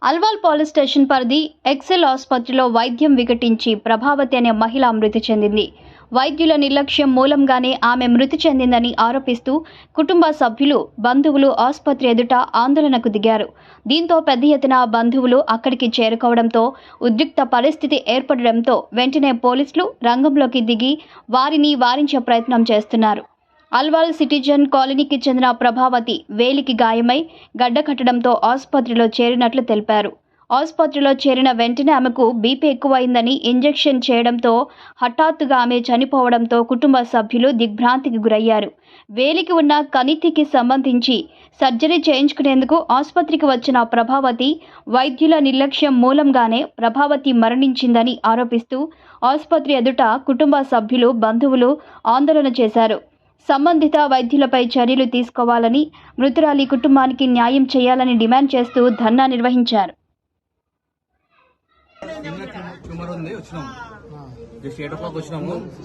Alwal police station పరిధి XL ఆసుపత్రిలో వైద్యం వికటించి ప్రభావతి అనే మహిళ మృతి చెందింది. వైద్యుల నిర్లక్ష్యం మూలంగానే ఆమె మృతి చెందిందని ఆరోపిస్తూ కుటుంబ సభ్యులు, బంధువులు ఆసుపత్రి ఎదుట ఆందోళనకు దిగారు. దీంతో పెద్ద ఎత్తున బంధువులు అక్కడికి చేరుకోవడంతో ఉద్రిక్త పరిస్థితి ఏర్పడడంతో వెంటనే పోలీసులు రంగంలోకి దిగి వారిని వారించే ప్రయత్నం చేస్తున్నారు. అల్వాల్ సిటిజన్ కాలనీకి చెందిన ప్రభావతి వేలికి గాయమై గడ్డ కట్టడంతో ఆసుపత్రిలో చేరినట్లు తెలిపారు. ఆసుపత్రిలో చేరిన వెంటనే ఆమెకు బీపీ ఎక్కువైందని ఇంజెక్షన్ చేయడంతో హఠాత్తుగా ఆమె చనిపోవడంతో కుటుంబ సభ్యులు దిగ్భ్రాంతికి గురయ్యారు. వేలికి ఉన్న కణితికి సంబంధించి సర్జరీ చేయించుకునేందుకు ఆసుపత్రికి వచ్చిన ప్రభావతి వైద్యుల నిర్లక్ష్యం మూలంగానే ప్రభావతి మరణించిందని ఆరోపిస్తూ ఆసుపత్రి ఎదుట కుటుంబ సభ్యులు, బంధువులు ఆందోళన చేశారు. సంబంధిత వైద్యులపై చర్యలు తీసుకోవాలని, మృతురాలి కుటుంబానికి న్యాయం చేయాలని డిమాండ్ చేస్తూ ధర్నా నిర్వహించారు.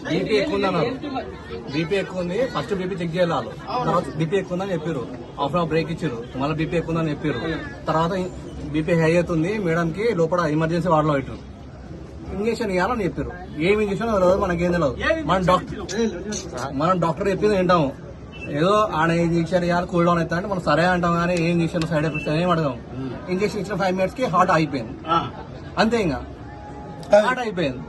బీపీ ఎక్కువ ఉందన్నారు. బీపీ ఎక్కువ ఉంది, ఫస్ట్ బీపీ చెక్ చేయాలి. తర్వాత బీపీ ఎక్కువ ఉందని చెప్పారు. హాఫ్ అన్ అవర్ బ్రేక్ ఇచ్చారు. మళ్ళీ బీపీ ఎక్కువ ఉందని చెప్పారు. తర్వాత బీపీ హై అవుతుంది, మేడంకి లోపల ఎమర్జెన్సీ వార్డులో పెట్టారు. ఇంజక్షన్ ఇవ్వాలని చెప్పారు. ఏం ఇంజక్షన్ తెలియదు, మనకేం తెలియదు. మనం డాక్టర్ చెప్పింది వింటాము. ఏదో ఆడ ఇంజక్షన్ ఇవ్వాలి, కూల్ డౌన్ అవుతా అంటే మనం సరే అంటాం, కానీ ఏ ఇంజక్షన్ సైడ్ ఎఫెక్ట్స్ ఏం అడగాం. ఇంజక్షన్ ఇచ్చిన 5 minutes కి హార్ట్ అయిపోయింది. అంతే, ఇంకా హార్ట్ అయిపోయింది.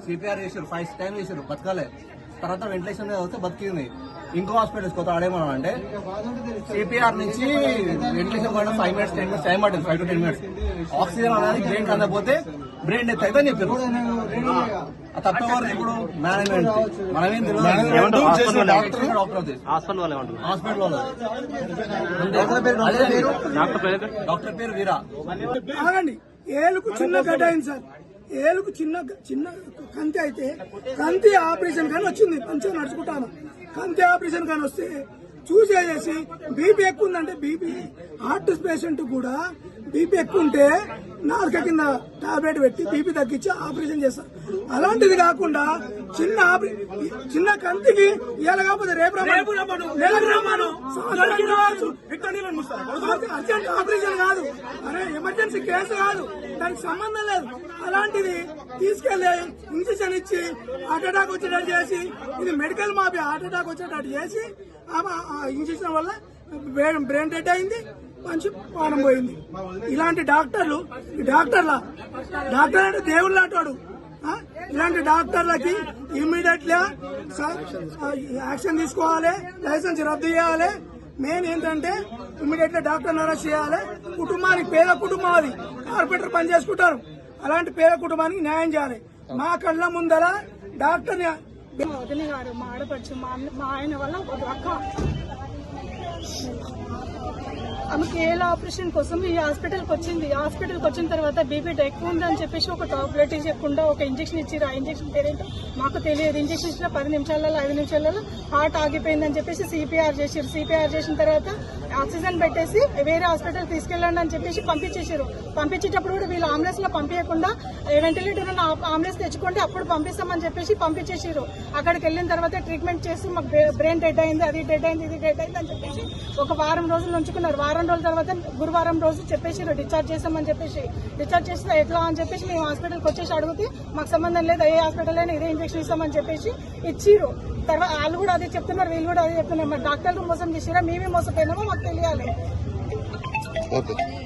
సిపిఆర్ చేసారు 5 times చేసారు, బతకాలే. తర్వాత వెంటిలేషన్ వస్తే బతికింది. ఇంకో హాస్పిటల్స్ కొత్త ఆడేమన్నా అంటే సిపిఆర్ నుంచి వెంటిలేషన్ పడిన 5 minutes 10 minutes టైం పట్టింది. 5 to 10 minutes. ఆక్సిజన్ అనేది బ్రెయిన్ అందకపోతే బ్రెయిన్ డెత్ అయితే అని చెప్పారు. తప్పవరకు ఇప్పుడు మేనేజ్మెంట్ మనమేం తెలియదు. హాస్పిటల్ డాక్టర్ పేరు వీరా. ఏలుకు చిన్న గడ్డ అయింది సార్. ఏలుకు చిన్న కంతి అయితే కంతి ఆపరేషన్ కానీ వచ్చింది. మంచిగా నడుచుకుంటాను. కంతి ఆపరేషన్ కానీ వస్తే చూసేసి బీపీ ఎక్కువ ఉందంటే, బీపీ హార్ట్ పేషెంట్ కూడా బీపీ ఎక్కువ ఉంటే నాలుక కింద టాబ్లెట్ పెట్టి బీపీ తగ్గించి ఆపరేషన్ చేస్తారు. అలాంటిది కాకుండా చిన్న కంతికి ఇవాళ కాకపోతే రేపు అర్జెంట్ ఆపరేషన్ కాదు, అరే ఎమర్జెన్సీ కేసు కాదు, దానికి సంబంధం లేదు. అలాంటిది తీసుకెళ్లి ఇంజక్షన్ ఇచ్చి హార్ట్ అటాక్ వచ్చేటట్టు చేసి, ఇది మెడికల్ మాఫియా. హార్ట్ అటాక్ వచ్చేటట్టు చేసి ఇంజక్షన్ వల్ల బ్రెయిన్ డెడ్ అయింది, మంచి ప్రాణం పోయింది. ఇలాంటి డాక్టర్ అంటే దేవుళ్ళు అంటాడు. ఇలాంటి డాక్టర్లకి ఇమ్మీడియట్ గా యాక్షన్ తీసుకోవాలి, లైసెన్స్ రద్దు చేయాలి. మెయిన్ ఏంటంటే ఇమ్మీడియట్ గా డాక్టర్ అరెస్ట్ చేయాలి. కుటుంబానికి, పేద కుటుంబం అది, కార్పొరేటర్ పని చేసుకుంటారు. అలాంటి పేద కుటుంబానికి న్యాయం చేయాలి. మా కళ్ళ ముందర డాక్టర్ వదిలి గారు, మా ఆడపడుచు, మా ఆయన వల్ల ఒక అక్క ఆమెకి ఏళ్ళ ఆపరేషన్ కోసం ఈ హాస్పిటల్కి వచ్చింది. హాస్పిటల్కి వచ్చిన తర్వాత బీపీ ఎక్కువ ఉందని చెప్పేసి ఒక టాబ్లెట్ ఇవ్వకుండా ఒక ఇంజక్షన్ ఇచ్చారు. ఆ ఇంజక్షన్ పేరేంటో మాకు తెలియదు. ఇంజక్షన్ ఇచ్చిన 10 నిమిషాలలో 5 నిమిషాలలో హార్ట్ ఆగిపోయిందని చెప్పేసి సిపిఆర్ చేశారు. సిపిఆర్ చేసిన తర్వాత ఆక్సిజన్ పెట్టేసి వేరే హాస్పిటల్ తీసుకెళ్ళండి అని చెప్పేసి పంపించేశారు. పంపించేటప్పుడు కూడా వీళ్ళు అంబులెన్స్ లో పంపించకుండా వెంటిలేటర్ ఉన్న అంబులెన్స్ తెచ్చుకోండి అప్పుడు పంపిస్తామని చెప్పేసి పంపించేసారు. అక్కడికి వెళ్ళిన తర్వాత ట్రీట్మెంట్ చేసి మాకు బ్రెయిన్ డెడ్ అయింది, అది డెడ్ అయింది, ఇది డెడ్ అయింది అని చెప్పేసి ఒక వారం రోజులు ఉంచుకున్నారు. వారం రోజుల తర్వాత గురువారం రోజు చెప్పేసారు డిశ్చార్జ్ చేస్తామని చెప్పేసి. డిశ్చార్జ్ చేస్తే ఎట్లా అని చెప్పేసి మేము హాస్పిటల్కి వచ్చేసి అడిగితే మాకు సంబంధం లేదు, ఏ హాస్పిటల్ అయినా ఇదే ఇంజక్షన్ ఇస్తామని చెప్పేసి ఇచ్చిరు. తర్వాత వాళ్ళు కూడా అదే చెప్తున్నారు, వీళ్ళు కూడా అదే చెప్తున్నారు. మరి డాక్టర్లు మోసం చేసిరా, మేమే మోసపోయినామో మాకు తెలియాలి.